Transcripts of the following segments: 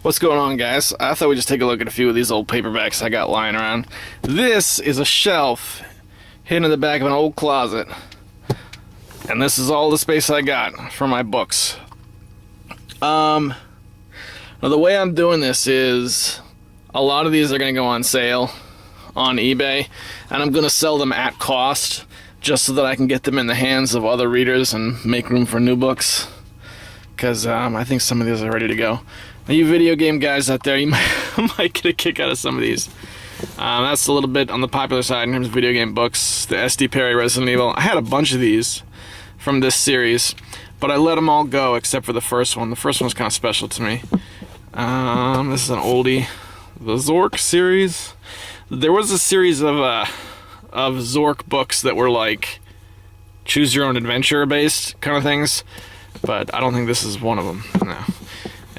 What's going on, guys? I thought we'd just take a look at a few of these old paperbacks I got lying around. This is a shelf hidden in the back of an old closet. And this is all the space I got for my books. Now the way I'm doing this is a lot of these are going to go on sale on eBay, and I'm going to sell them at cost just so that I can get them in the hands of other readers and make room for new books. Because I think some of these are ready to go. Now, you video game guys out there, you might get a kick out of some of these. That's a little bit on the popular side in terms of video game books. The S.D. Perry Resident Evil. I had a bunch of these from this series, but I let them all go except for the first one. The first one was kind of special to me. This is an oldie. The Zork series. There was a series of Zork books that were like choose your own adventure based kind of things, but I don't think this is one of them. No.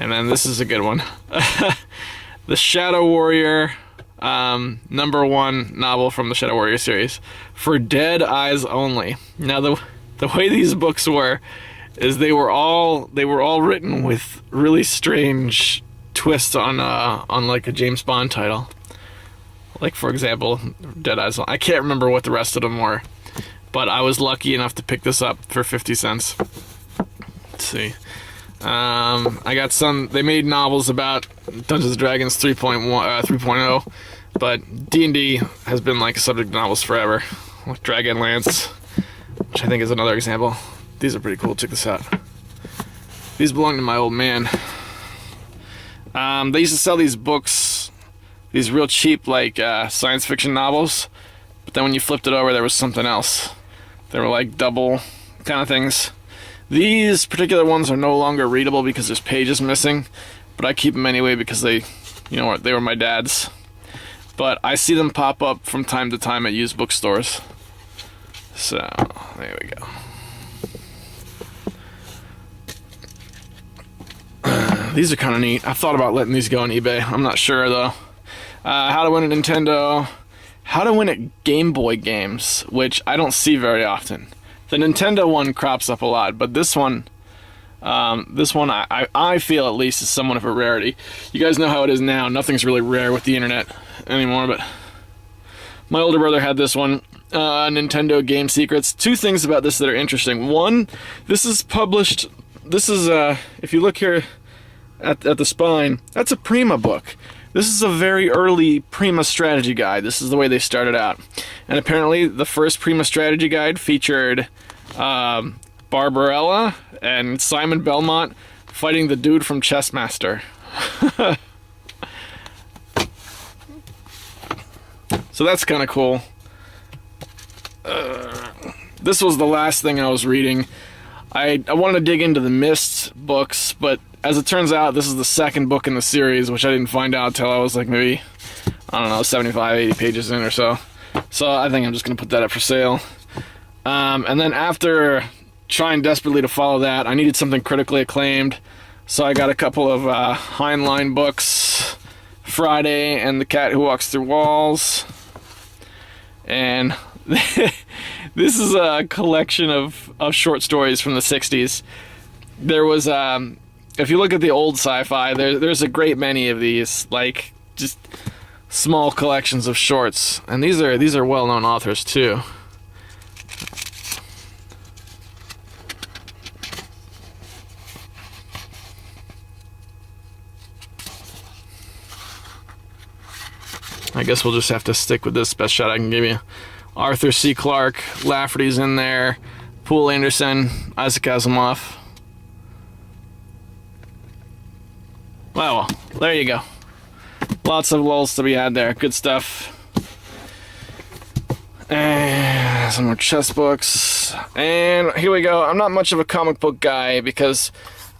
And then this is a good one. The Shadow Warrior, #1 novel from the Shadow Warrior series, For Dead Eyes Only. Now the way these books were is they were all written with really strange twists on like a James Bond title. Like, for example, Dead Eyes Only. I can't remember what the rest of them were, but I was lucky enough to pick this up for 50 cents. Let's see. I got some. They made novels about Dungeons & Dragons 3.0, but D&D has been like a subject of novels forever. Like Dragonlance, which I think is another example. These are pretty cool. Check this out. These belong to my old man. They used to sell these books, these real cheap like science fiction novels, but then when you flipped it over, there was something else. They were like double kind of things. These particular ones are no longer readable because there's pages missing, but I keep them anyway because they were my dad's. But I see them pop up from time to time at used bookstores. So, there we go. These are kind of neat. I thought about letting these go on eBay. I'm not sure, though. How to Win at Nintendo. How to Win at Game Boy games, which I don't see very often. The Nintendo one crops up a lot, but this one I feel at least is somewhat of a rarity. You guys know how it is now. Nothing's really rare with the internet anymore, but my older brother had this one, Nintendo Game Secrets. Two things about this that are interesting. One, this is published, if you look here at the spine, that's a Prima book. This is a very early Prima strategy guide. This is the way they started out. And apparently the first Prima strategy guide featured Barbarella and Simon Belmont fighting the dude from Chessmaster. So that's kind of cool. This was the last thing I was reading. I wanted to dig into the Myst books, but as it turns out, this is the second book in the series, which I didn't find out until I was like maybe, 75, 80 pages in or so. So I think I'm just going to put that up for sale. And then after trying desperately to follow that, I needed something critically acclaimed. So I got a couple of Heinlein books, Friday and The Cat Who Walks Through Walls. And this is a collection of short stories from the 60s. There was, if you look at the old sci-fi, there's a great many of these, like just small collections of shorts, and these are well-known authors too. I guess we'll just have to stick with this best shot I can give you. Arthur C. Clarke, Lafferty's in there, Poul Anderson, Isaac Asimov. Well, there you go. Lots of lulls to be had there. Good stuff. And some more chess books. And here we go. I'm not much of a comic book guy because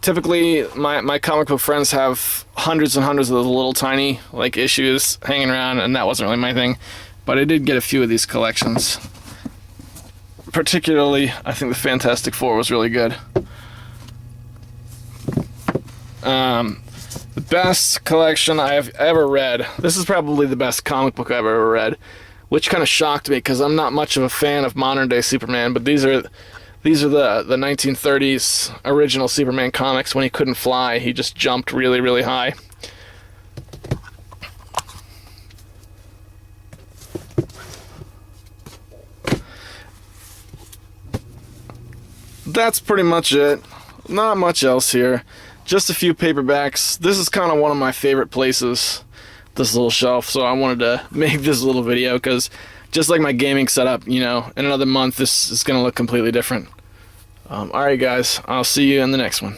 typically my comic book friends have hundreds and hundreds of those little tiny like issues hanging around, and that wasn't really my thing. But I did get a few of these collections. Particularly, I think the Fantastic Four was really good. The best collection I've ever read. This is probably the best comic book I've ever read, which kind of shocked me because I'm not much of a fan of modern day Superman, but these are the 1930s original Superman comics when he couldn't fly. He just jumped really, really high. that's pretty much it. Not much else here. Just a few paperbacks. This is kind of one of my favorite places, this little shelf, so I wanted to make this little video because just like my gaming setup, you know, in another month this is going to look completely different. Alright guys, I'll see you in the next one.